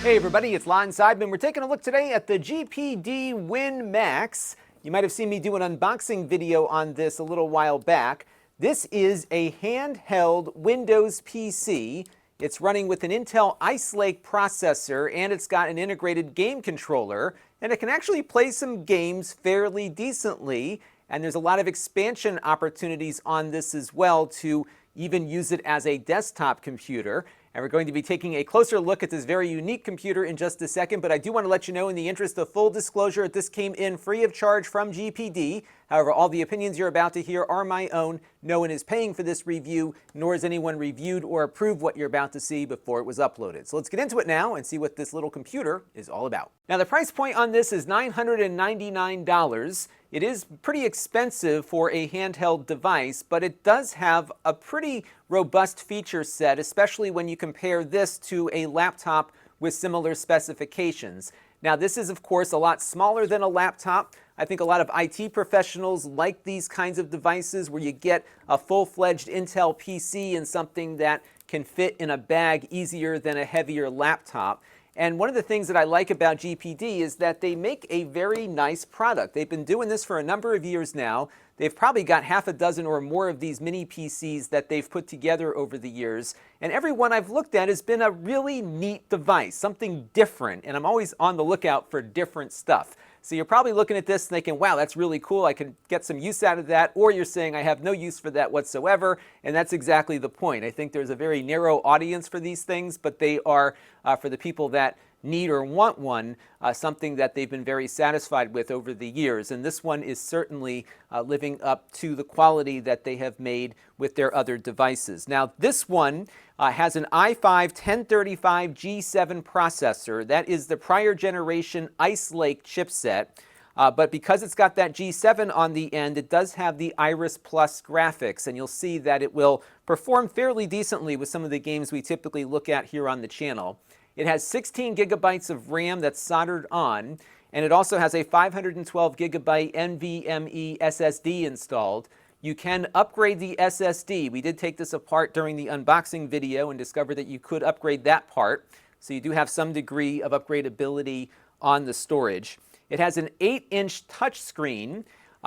Hey everybody, it's Lon.TV. We're taking a look today at the GPD Win Max. You might have seen me do an unboxing video on this a little while back. This is a handheld Windows PC. It's running with an Intel Ice Lake processor, and it's got an integrated game controller, and it can actually play some games fairly decently, and there's a lot of expansion opportunities on this as well to even use it as a desktop computer. And we're going to be taking a closer look at this very unique computer in just a second, but I do want to let you know, in the interest of full disclosure, this came in free of charge from GPD. However, all the opinions you're about to hear are my own. No one is paying for this review, nor has anyone reviewed or approved what you're about to see before it was uploaded. So let's get into it now and see what this little computer is all about. Now, the price point on this is $999. It is pretty expensive for a handheld device, but it does have a pretty robust feature set, especially when you compare this to a laptop with similar specifications. Now, this is, of course, a lot smaller than a laptop. I think a lot of IT professionals like these kinds of devices where you get a full-fledged Intel PC and something that can fit in a bag easier than a heavier laptop. And one of the things that I like about GPD is that they make a very nice product. They've been doing this for a number of years now. They've probably got half a dozen or more of these mini PCs that they've put together over the years. And every one I've looked at has been a really neat device, something different. And I'm always on the lookout for different stuff. So you're probably looking at this thinking, wow, that's really cool. I can get some use out of that. Or you're saying, I have no use for that whatsoever. And that's exactly the point. I think there's a very narrow audience for these things, but they are, for the people that need or want one, something that they've been very satisfied with over the years. And this one is certainly living up to the quality that they have made with their other devices. Now, this one has an i5-1035G7 processor. That is the prior generation Ice Lake chipset. But because it's got that G7 on the end, it does have the Iris Plus graphics, and you'll see that it will perform fairly decently with some of the games we typically look at here on the channel. It has 16 gigabytes of RAM that's soldered on, and it also has a 512 gigabyte NVMe SSD installed. You can upgrade the SSD. We did take this apart during the unboxing video and discovered that you could upgrade that part. So you do have some degree of upgradability on the storage. It has an 8-inch touchscreen,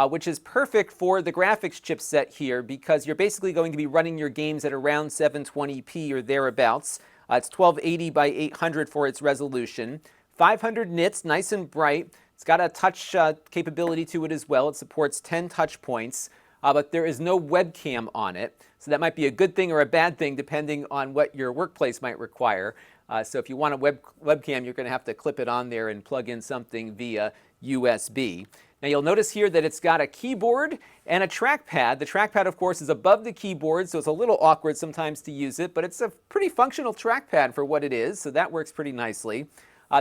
which is perfect for the graphics chipset here because you're basically going to be running your games at around 720p or thereabouts. It's 1280 by 800 for its resolution. 500 nits, nice and bright. It's got a touch capability to it as well. It supports 10 touch points, but there is no webcam on it. So that might be a good thing or a bad thing depending on what your workplace might require. So if you want a webcam, you're going to have to clip it on there and plug in something via USB. Now you'll notice here that it's got a keyboard and a trackpad. The trackpad, of course, is above the keyboard, so it's a little awkward sometimes to use it, but it's a pretty functional trackpad for what it is, so that works pretty nicely.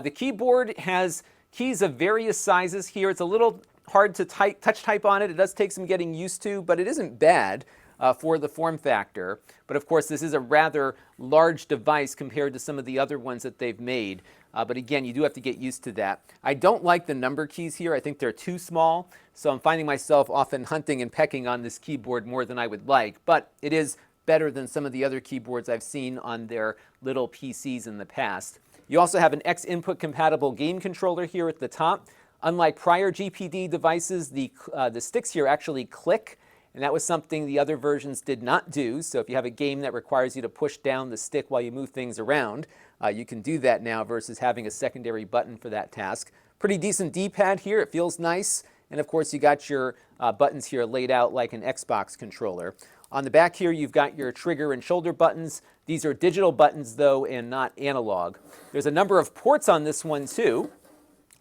The keyboard has keys of various sizes here. It's a little hard to touch type on it. It does take some getting used to, but it isn't bad for the form factor. But of course, this is a rather large device compared to some of the other ones that they've made. But again, you do have to get used to that. I don't like the number keys here. I think they're too small. So I'm finding myself often hunting and pecking on this keyboard more than I would like. But it is better than some of the other keyboards I've seen on their little PCs in the past. You also have an X-input compatible game controller here at the top. Unlike prior GPD devices, the sticks here actually click. And that was something the other versions did not do. So if you have a game that requires you to push down the stick while you move things around, you can do that now versus having a secondary button for that task. Pretty decent D-pad here. It feels nice. And of course, you got your buttons here laid out like an Xbox controller. On the back here, you've got your trigger and shoulder buttons. These are digital buttons, though, and not analog. There's a number of ports on this one, too.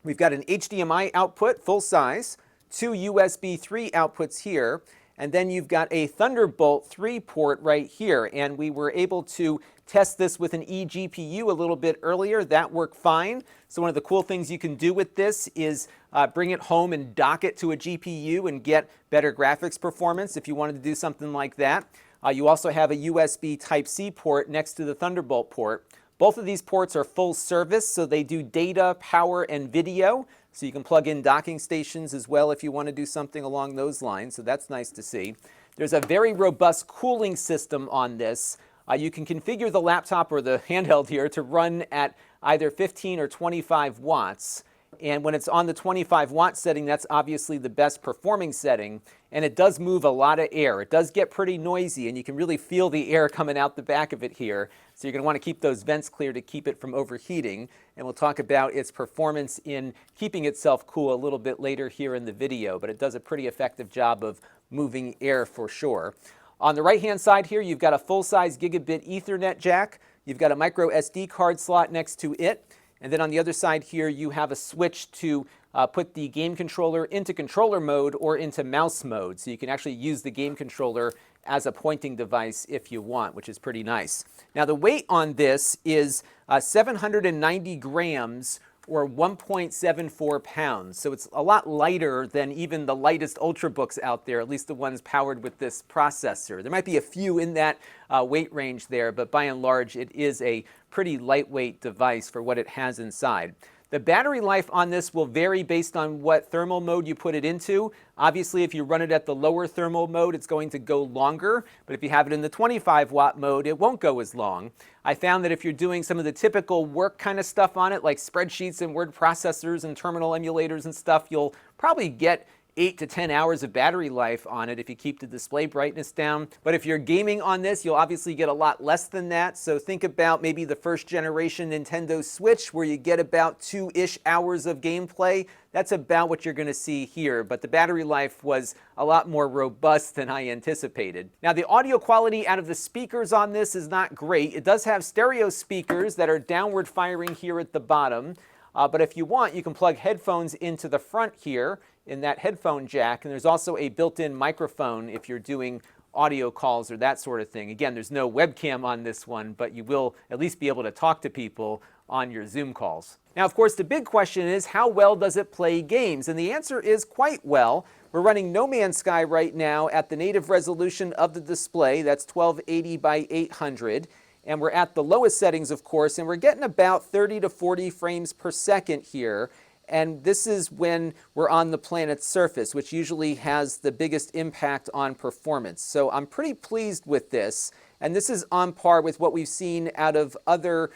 We've got an HDMI output, full size, 2 USB 3 outputs here, and then you've got a Thunderbolt 3 port right here. And we were able to test this with an eGPU a little bit earlier. That worked fine. So one of the cool things you can do with this is bring it home and dock it to a GPU and get better graphics performance if you wanted to do something like that. You also have a USB Type-C port next to the Thunderbolt port. Both of these ports are full service, so they do data, power, and video. So you can plug in docking stations as well if you want to do something along those lines. So that's nice to see. There's a very robust cooling system on this. You can configure the laptop or the handheld here to run at either 15 or 25 watts. And when it's on the 25 watt setting, that's obviously the best performing setting. And it does move a lot of air. It does get pretty noisy, and you can really feel the air coming out the back of it here. So you're going to want to keep those vents clear to keep it from overheating. And we'll talk about its performance in keeping itself cool a little bit later here in the video. But it does a pretty effective job of moving air for sure. On the right-hand side here, you've got a full-size gigabit Ethernet jack. You've got a micro SD card slot next to it. And then on the other side here, you have a switch to put the game controller into controller mode or into mouse mode. So you can actually use the game controller as a pointing device if you want, which is pretty nice. Now the weight on this is 790 grams or 1.74 pounds. So it's a lot lighter than even the lightest Ultrabooks out there, at least the ones powered with this processor. There might be a few in that weight range there, but by and large, it is a pretty lightweight device for what it has inside. The battery life on this will vary based on what thermal mode you put it into. Obviously, if you run it at the lower thermal mode, it's going to go longer. But if you have it in the 25 watt mode, it won't go as long. I found that if you're doing some of the typical work kind of stuff on it, like spreadsheets and word processors and terminal emulators and stuff, you'll probably get 8 to 10 hours of battery life on it if you keep the display brightness down. But if you're gaming on this, you'll obviously get a lot less than that. So think about maybe the first generation Nintendo Switch where you get about 2-ish hours of gameplay. That's about what you're going to see here, but the battery life was a lot more robust than I anticipated. Now the audio quality out of the speakers on this is not great. It does have stereo speakers that are downward firing here at the bottom. But if you want, you can plug headphones into the front here in that headphone jack, and there's also a built-in microphone if you're doing audio calls or that sort of thing. Again, there's no webcam on this one, but you will at least be able to talk to people on your Zoom calls. Now, of course, the big question is, how well does it play games? And the answer is quite well. We're running No Man's Sky right now at the native resolution of the display. That's 1280 by 800. And we're at the lowest settings, of course, and we're getting about 30 to 40 frames per second here. And this is when we're on the planet's surface, which usually has the biggest impact on performance. So I'm pretty pleased with this. And this is on par with what we've seen out of other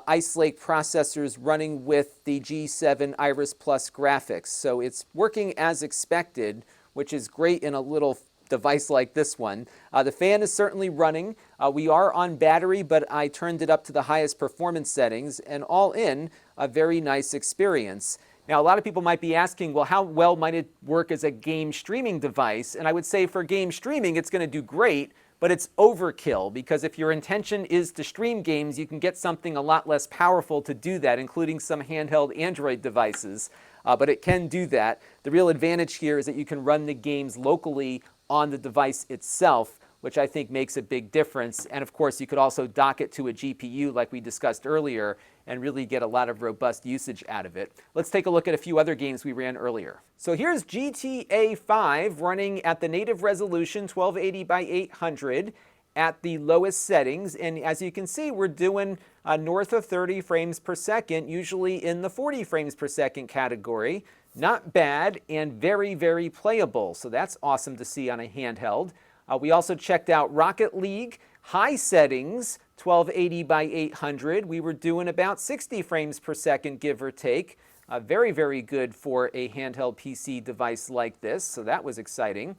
Ice Lake processors running with the G7 Iris Plus graphics. So it's working as expected, which is great in a little device like this one. The fan is certainly running. We are on battery, but I turned it up to the highest performance settings, and all in, a very nice experience. Now, a lot of people might be asking, well, how well might it work as a game streaming device? And I would say for game streaming, it's going to do great, but it's overkill, because if your intention is to stream games, you can get something a lot less powerful to do that, including some handheld Android devices. But it can do that. The real advantage here is that you can run the games locally on the device itself, which I think makes a big difference. And of course, you could also dock it to a GPU like we discussed earlier and really get a lot of robust usage out of it. Let's take a look at a few other games we ran earlier. So here's GTA 5 running at the native resolution, 1280 by 800 at the lowest settings. And as you can see, we're doing north of 30 frames per second, usually in the 40 frames per second category. Not bad and very, very playable. So that's awesome to see on a handheld. We also checked out Rocket League, high settings, 1280 by 800. We were doing about 60 frames per second, give or take. Very, very good for a handheld PC device like this, so that was exciting.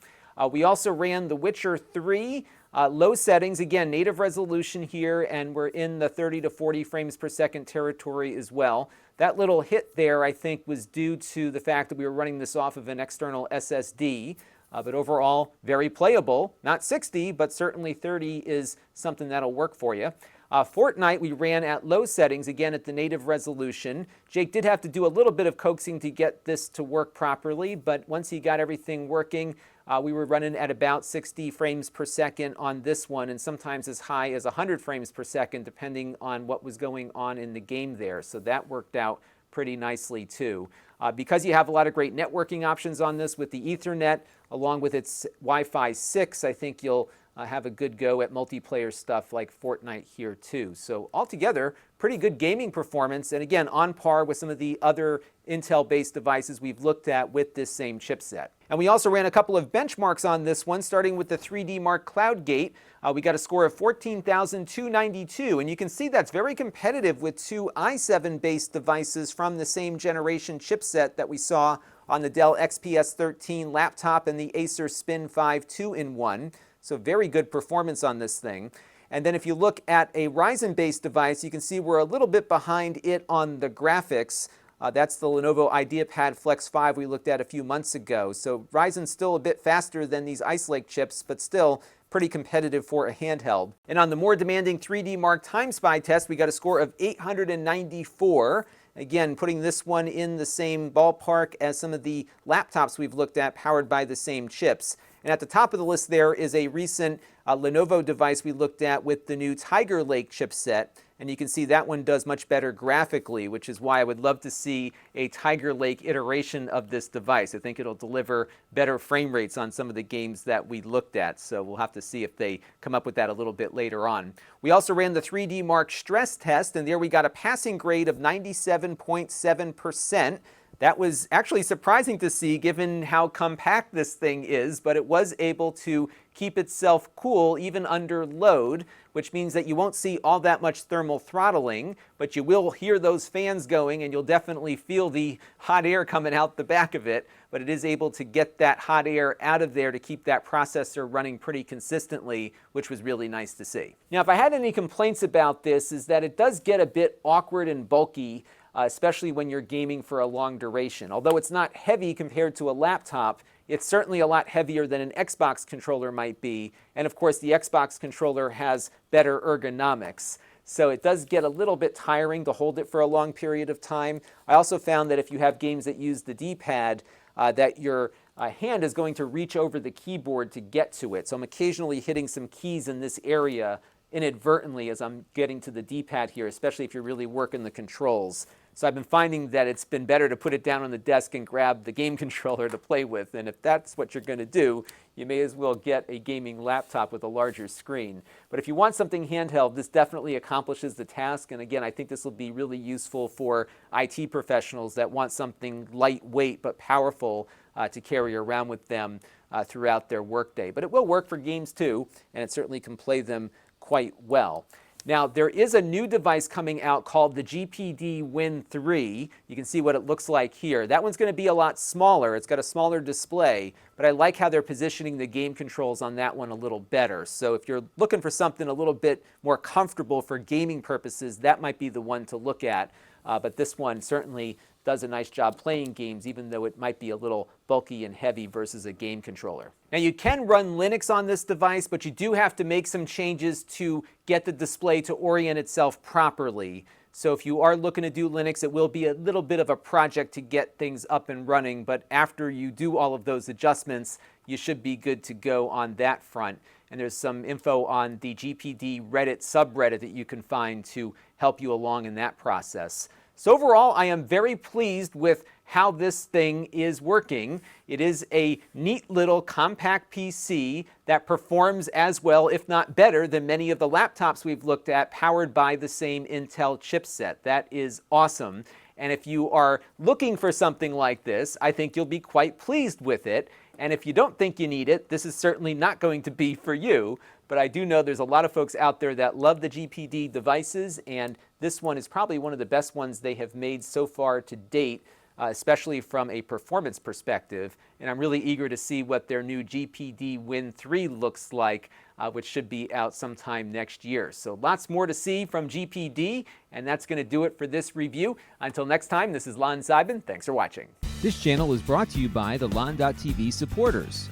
We also ran The Witcher 3, low settings, again, native resolution here, and we're in the 30 to 40 frames per second territory as well. That little hit there, I think, was due to the fact that we were running this off of an external SSD. But overall, very playable. Not 60, but certainly 30 is something that'll work for you. Fortnite, we ran at low settings, again at the native resolution. Jake did have to do a little bit of coaxing to get this to work properly, but once he got everything working, we were running at about 60 frames per second on this one, and sometimes as high as 100 frames per second, depending on what was going on in the game there. So that worked out pretty nicely too. Because you have a lot of great networking options on this with the Ethernet, along with its Wi-Fi 6, I think you'll have a good go at multiplayer stuff like Fortnite here too. So altogether, pretty good gaming performance, and again, on par with some of the other Intel-based devices we've looked at with this same chipset. And we also ran a couple of benchmarks on this one, starting with the 3D Mark CloudGate. We got a score of 14,292, and you can see that's very competitive with two i7-based devices from the same generation chipset that we saw on the Dell XPS 13 laptop and the Acer Spin 5 2-in-1. So very good performance on this thing. And then if you look at a Ryzen-based device, you can see we're a little bit behind it on the graphics. That's the Lenovo IdeaPad Flex 5 we looked at a few months ago. So Ryzen's still a bit faster than these Ice Lake chips, but still pretty competitive for a handheld. And on the more demanding 3D Mark Time Spy test, we got a score of 894. Again, putting this one in the same ballpark as some of the laptops we've looked at powered by the same chips. And at the top of the list there is a recent Lenovo device we looked at with the new Tiger Lake chipset. And you can see that one does much better graphically, which is why I would love to see a Tiger Lake iteration of this device. I think it'll deliver better frame rates on some of the games that we looked at. So we'll have to see if they come up with that a little bit later on. We also ran the 3D Mark stress test, and there we got a passing grade of 97.7%. That was actually surprising to see given how compact this thing is, but it was able to keep itself cool even under load, which means that you won't see all that much thermal throttling, but you will hear those fans going and you'll definitely feel the hot air coming out the back of it, but it is able to get that hot air out of there to keep that processor running pretty consistently, which was really nice to see. Now, if I had any complaints about this, is that it does get a bit awkward and bulky, especially when you're gaming for a long duration. Although it's not heavy compared to a laptop, it's certainly a lot heavier than an Xbox controller might be. And of course, the Xbox controller has better ergonomics. So it does get a little bit tiring to hold it for a long period of time. I also found that if you have games that use the D-pad, that your hand is going to reach over the keyboard to get to it. So I'm occasionally hitting some keys in this area inadvertently as I'm getting to the D-pad here, especially if you're really working the controls. So I've been finding that it's been better to put it down on the desk and grab the game controller to play with. And if that's what you're going to do, you may as well get a gaming laptop with a larger screen. But if you want something handheld, this definitely accomplishes the task. And again, I think this will be really useful for IT professionals that want something lightweight but powerful to carry around with them throughout their workday. But it will work for games too, and it certainly can play them quite well. Now, there is a new device coming out called the GPD Win 3. You can see what it looks like here. That one's going to be a lot smaller. It's got a smaller display, but I like how they're positioning the game controls on that one a little better. So if you're looking for something a little bit more comfortable for gaming purposes, that might be the one to look at. But this one certainly does a nice job playing games, even though it might be a little bulky and heavy versus a game controller. Now, you can run Linux on this device, but you do have to make some changes to get the display to orient itself properly. So if you are looking to do Linux, it will be a little bit of a project to get things up and running, but after you do all of those adjustments, you should be good to go on that front. And there's some info on the GPD Reddit subreddit that you can find to help you along in that process. So overall, I am very pleased with how this thing is working. It is a neat little compact PC that performs as well, if not better, than many of the laptops we've looked at powered by the same Intel chipset. That is awesome. And if you are looking for something like this, I think you'll be quite pleased with it. And if you don't think you need it, this is certainly not going to be for you. But I do know there's a lot of folks out there that love the GPD devices, and this one is probably one of the best ones they have made so far to date, especially from a performance perspective. And I'm really eager to see what their new GPD Win 3 looks like, which should be out sometime next year. So lots more to see from GPD, and that's going to do it for this review. Until next time, this is Lon.TV. Thanks for watching. This channel is brought to you by the Lon.TV supporters,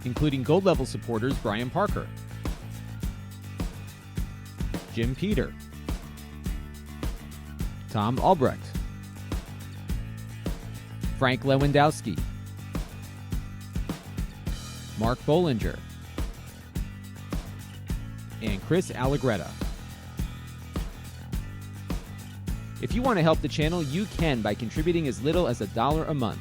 including gold level supporters Brian Parker, Jim Peter, Tom Albrecht, Frank Lewandowski, Mark Bollinger, and Chris Allegretta. If you want to help the channel, you can by contributing as little as $1 a month.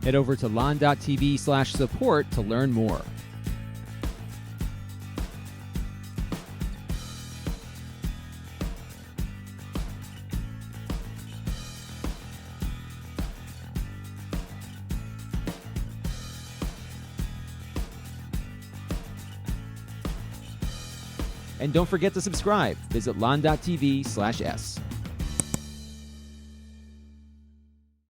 Head over to Lon.TV/support to learn more. And don't forget to subscribe. Visit Lon.TV/s.